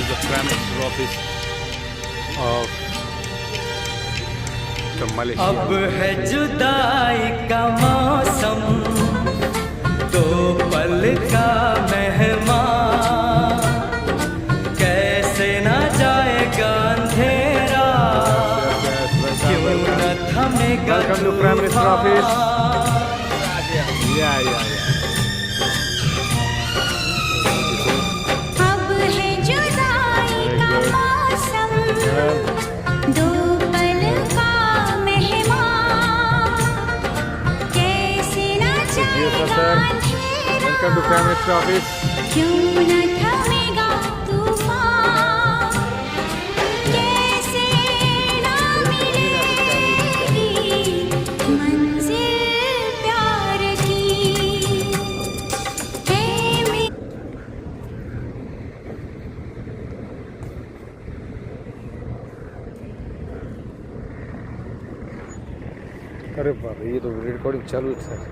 the Prime Minister office of the Malaysia. अब है जुदाई का मौसम, दो पल का मेहमान, कैसे ना जाएगा अंधेरा, क्यों न थमेगा Welcome to Prime Minister office. Yeah. अब है जुदाई का मौसम, दो पल का मेहमान, कैसे न जाएगा अंधेरा, Welcome to Prime Minister office. क्यों न थमेगा तूफान, कैसे न मिलेगी मंजिल प्यार की, है अरे बाप रे, ये तो रिकॉर्डिंग चालू है।